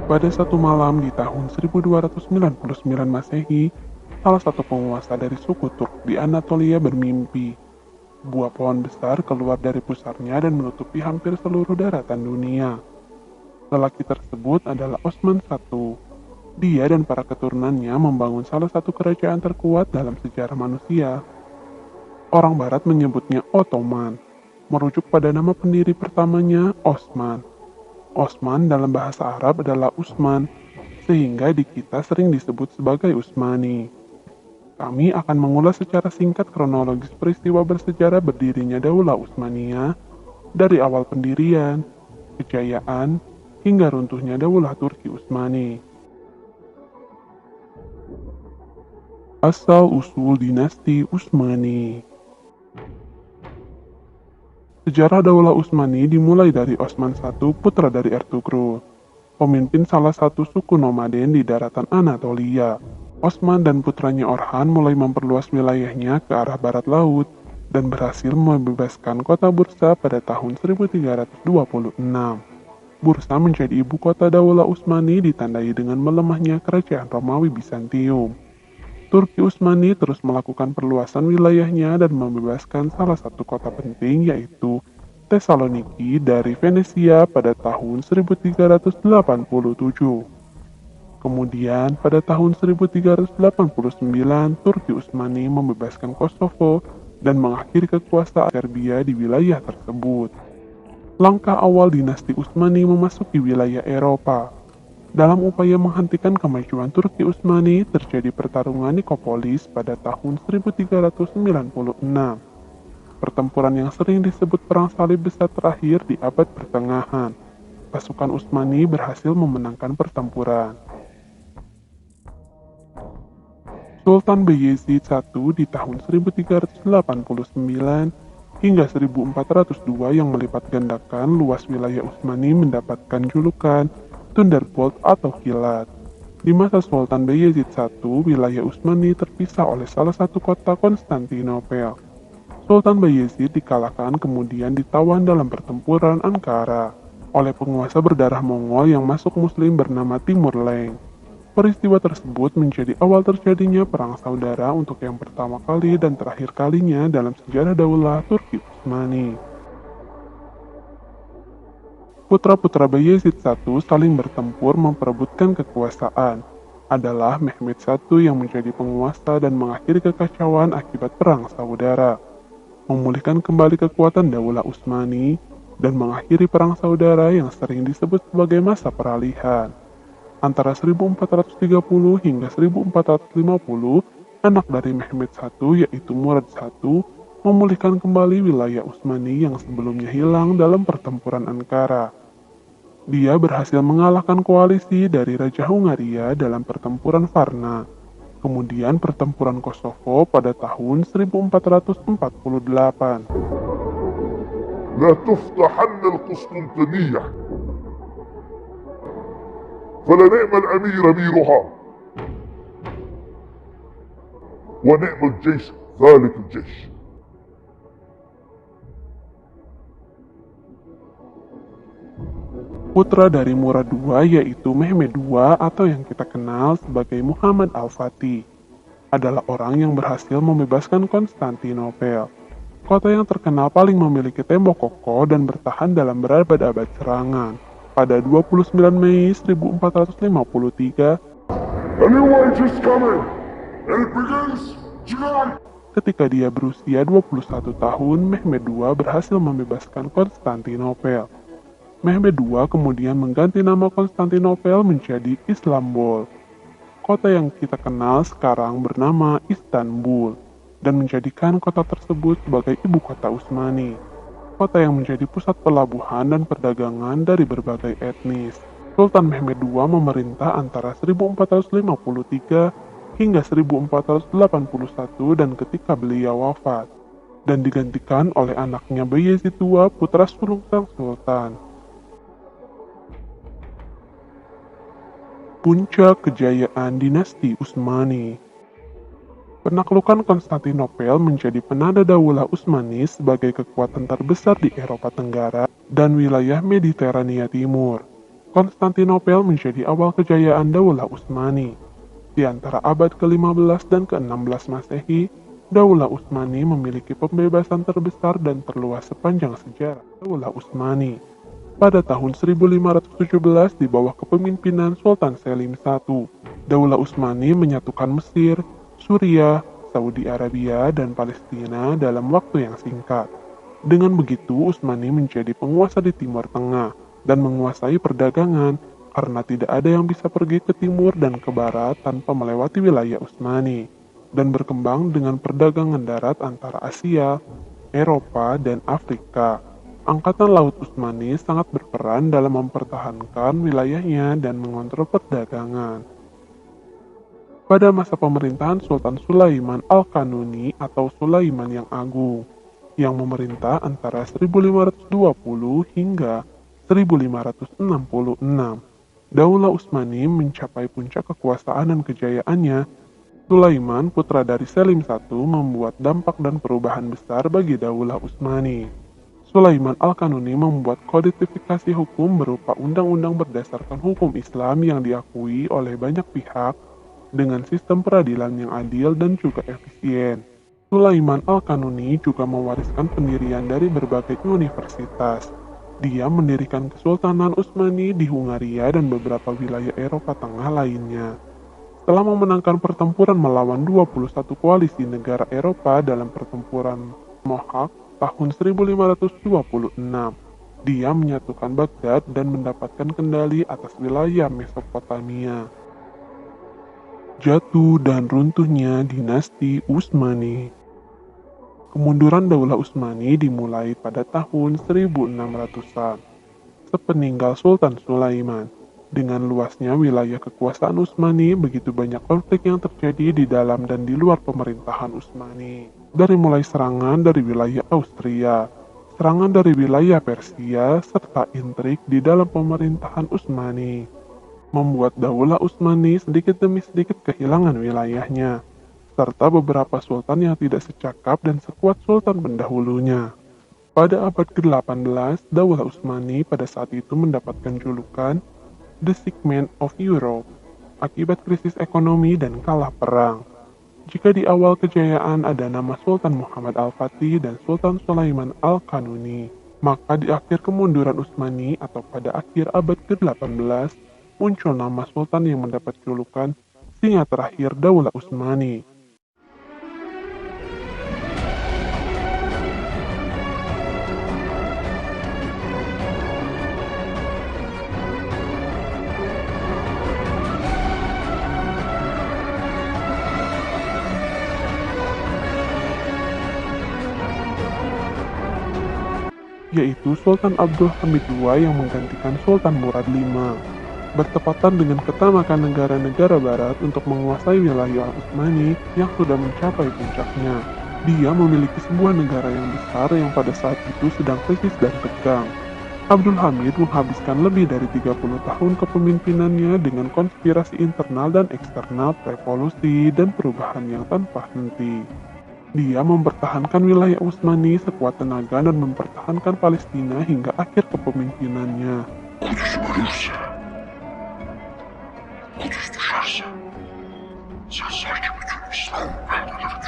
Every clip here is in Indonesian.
Pada satu malam di tahun 1299 Masehi, salah satu penguasa dari suku Turk di Anatolia bermimpi. Buah pohon besar keluar dari pusarnya dan menutupi hampir seluruh daratan dunia. Lelaki tersebut adalah Osman I. Dia dan para keturunannya membangun salah satu kerajaan terkuat dalam sejarah manusia. Orang Barat menyebutnya Ottoman, merujuk pada nama pendiri pertamanya, Osman. Osman dalam bahasa Arab adalah Utsman, sehingga di kita sering disebut sebagai Utsmani. Kami akan mengulas secara singkat kronologis peristiwa bersejarah berdirinya Daulah Utsmaniyah dari awal pendirian, kejayaan, hingga runtuhnya Daulah Turki Utsmani. Asal-usul dinasti Utsmani. Sejarah Daulah Utsmani dimulai dari Osman I, putra dari Ertugrul, pemimpin salah satu suku nomaden di daratan Anatolia. Osman dan putranya Orhan mulai memperluas wilayahnya ke arah barat laut dan berhasil membebaskan kota Bursa pada tahun 1326. Bursa menjadi ibu kota Daulah Utsmani ditandai dengan melemahnya kerajaan Romawi Bizantium. Turki Utsmani terus melakukan perluasan wilayahnya dan membebaskan salah satu kota penting yaitu Tesaloniki dari Venesia pada tahun 1387. Kemudian pada tahun 1389 Turki Utsmani membebaskan Kosovo dan mengakhiri kekuasaan Serbia di wilayah tersebut. Langkah awal dinasti Utsmani memasuki wilayah Eropa. Dalam upaya menghentikan kemajuan Turki Utsmani, terjadi pertarungan Nikopolis pada tahun 1396. Pertempuran yang sering disebut Perang Salib Besar terakhir di abad pertengahan. Pasukan Utsmani berhasil memenangkan pertempuran. Sultan Bayezid I di tahun 1389 hingga 1402 yang melipat gandakan luas wilayah Utsmani mendapatkan julukan Thunderbolt atau Kilat. Di masa Sultan Bayezid I, wilayah Utsmani terpisah oleh salah satu kota Konstantinopel. Sultan Bayezid dikalahkan kemudian ditawan dalam pertempuran Ankara oleh penguasa berdarah Mongol yang masuk Muslim bernama Timur Leng. Peristiwa tersebut menjadi awal terjadinya perang saudara untuk yang pertama kali dan terakhir kalinya dalam sejarah Daulah Turki Utsmani. Putra-putra Bayezid I saling bertempur memperebutkan kekuasaan. Adalah Mehmed I yang menjadi penguasa dan mengakhiri kekacauan akibat perang saudara, memulihkan kembali kekuatan Daulah Utsmani, dan mengakhiri perang saudara yang sering disebut sebagai masa peralihan. Antara 1430 hingga 1450, anak dari Mehmed I yaitu Murad I memulihkan kembali wilayah Utsmani yang sebelumnya hilang dalam pertempuran Ankara. Dia berhasil mengalahkan koalisi dari Raja Hungaria dalam pertempuran Varna, kemudian pertempuran Kosovo pada tahun 1448. لا تفتحن القسطنطينية فلنعم الأمير أميرها ونعم الجيش ذلك الجيش. Putra dari Murad II yaitu Mehmed II atau yang kita kenal sebagai Muhammad Al-Fatih adalah orang yang berhasil membebaskan Konstantinopel. Kota yang terkenal paling memiliki tembok kokoh dan bertahan dalam berabad-abad serangan. Pada 29 Mei 1453, ketika dia berusia 21 tahun, Mehmed II berhasil membebaskan Konstantinopel. Mehmed II kemudian mengganti nama Konstantinopel menjadi Istanbul. Kota yang kita kenal sekarang bernama Istanbul dan menjadikan kota tersebut sebagai ibu kota Utsmani. Kota yang menjadi pusat pelabuhan dan perdagangan dari berbagai etnis. Sultan Mehmed II memerintah antara 1453 hingga 1481 dan ketika beliau wafat dan digantikan oleh anaknya Bayezid II, putra sulung sang sultan. Puncak kejayaan dinasti Utsmani. Penaklukan Konstantinopel menjadi penanda Daulah Utsmani sebagai kekuatan terbesar di Eropa Tenggara dan wilayah Mediterania Timur. Konstantinopel menjadi awal kejayaan Daulah Utsmani. Di antara abad ke-15 dan ke-16 Masehi, Daulah Utsmani memiliki pembebasan terbesar dan terluas sepanjang sejarah Daulah Utsmani. Pada tahun 1517 di bawah kepemimpinan Sultan Selim I, Daulah Utsmani menyatukan Mesir, Suriah, Saudi Arabia, dan Palestina dalam waktu yang singkat. Dengan begitu, Utsmani menjadi penguasa di Timur Tengah dan menguasai perdagangan karena tidak ada yang bisa pergi ke timur dan ke barat tanpa melewati wilayah Utsmani, dan berkembang dengan perdagangan darat antara Asia, Eropa, dan Afrika. Angkatan Laut Utsmani sangat berperan dalam mempertahankan wilayahnya dan mengontrol perdagangan. Pada masa pemerintahan Sultan Sulaiman Al-Kanuni atau Sulaiman yang Agung, yang memerintah antara 1520 hingga 1566, Daulah Utsmani mencapai puncak kekuasaan dan kejayaannya. Sulaiman, putra dari Selim I, membuat dampak dan perubahan besar bagi Daulah Utsmani. Sulaiman Al-Kanuni membuat kodifikasi hukum berupa undang-undang berdasarkan hukum Islam yang diakui oleh banyak pihak dengan sistem peradilan yang adil dan juga efisien. Sulaiman Al-Kanuni juga mewariskan pendirian dari berbagai universitas. Dia mendirikan Kesultanan Utsmani di Hungaria dan beberapa wilayah Eropa Tengah lainnya. Setelah memenangkan pertempuran melawan 21 koalisi negara Eropa dalam pertempuran Mohawk tahun 1526, dia menyatukan Baghdad dan mendapatkan kendali atas wilayah Mesopotamia. Jatuh dan runtuhnya dinasti Utsmani. Kemunduran Daulah Utsmani dimulai pada tahun 1600-an, sepeninggal Sultan Sulaiman. Dengan luasnya wilayah kekuasaan Utsmani, begitu banyak konflik yang terjadi di dalam dan di luar pemerintahan Utsmani. Dari mulai serangan dari wilayah Austria, serangan dari wilayah Persia, serta intrik di dalam pemerintahan Utsmani, membuat Daulah Utsmani sedikit demi sedikit kehilangan wilayahnya, serta beberapa sultan yang tidak secakap dan sekuat sultan pendahulunya. Pada abad ke-18, Daulah Utsmani pada saat itu mendapatkan julukan The Sick Man of Europe akibat krisis ekonomi dan kalah perang. Jika di awal kejayaan ada nama Sultan Muhammad Al-Fatih dan Sultan Sulaiman Al-Kanuni, maka di akhir kemunduran Utsmani atau pada akhir abad ke-18 muncul nama sultan yang mendapat julukan Singa Terakhir Daulah Utsmani. Yaitu Sultan Abdul Hamid II yang menggantikan Sultan Murad V, bertepatan dengan ketamakan negara-negara barat untuk menguasai wilayah Utsmani yang sudah mencapai puncaknya. Dia memiliki sebuah negara yang besar yang pada saat itu sedang krisis dan tegang. Abdul Hamid menghabiskan lebih dari 30 tahun kepemimpinannya dengan konspirasi internal dan eksternal, revolusi, dan perubahan yang tanpa henti. Dia mempertahankan wilayah Utsmani sekuat tenaga dan mempertahankan Palestina hingga akhir kepemimpinannya.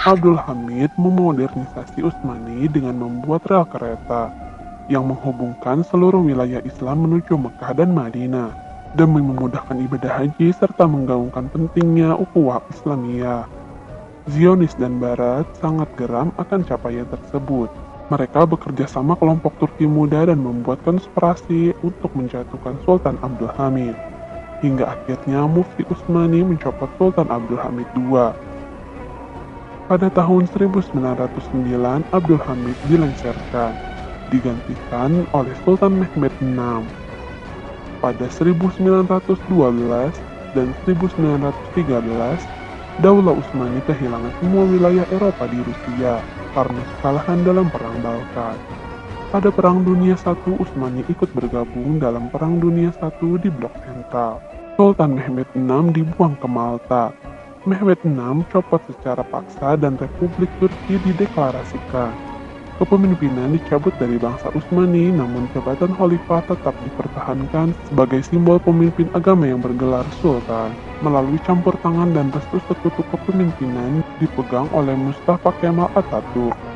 Abdul Hamid memodernisasi Utsmani dengan membuat rel kereta yang menghubungkan seluruh wilayah Islam menuju Mekah dan Madinah demi memudahkan ibadah haji serta menggaungkan pentingnya ukhuwah Islamiyah. Zionis dan Barat sangat geram akan capaian tersebut. Mereka bekerja sama kelompok Turki muda dan membuat konspirasi untuk menjatuhkan Sultan Abdul Hamid. Hingga akhirnya Mufti Utsmani mencopot Sultan Abdul Hamid II. Pada tahun 1909, Abdul Hamid dilengsarkan, digantikan oleh Sultan Mehmed VI. Pada 1912 dan 1913, Daulah Utsmani kehilangan semua wilayah Eropa di Rusia karena kekalahan dalam Perang Balkan. Pada Perang Dunia I, Utsmani ikut bergabung dalam Perang Dunia I di Blok Sentral. Sultan Mehmed VI dibuang ke Malta. Mehmed VI copot secara paksa dan Republik Turki dideklarasikan. Kepemimpinan dicabut dari bangsa Utsmani, namun jabatan khalifah tetap dipertahankan sebagai simbol pemimpin agama yang bergelar sultan. Melalui campur tangan dan restu sekutu kepemimpinan dipegang oleh Mustafa Kemal Atatürk.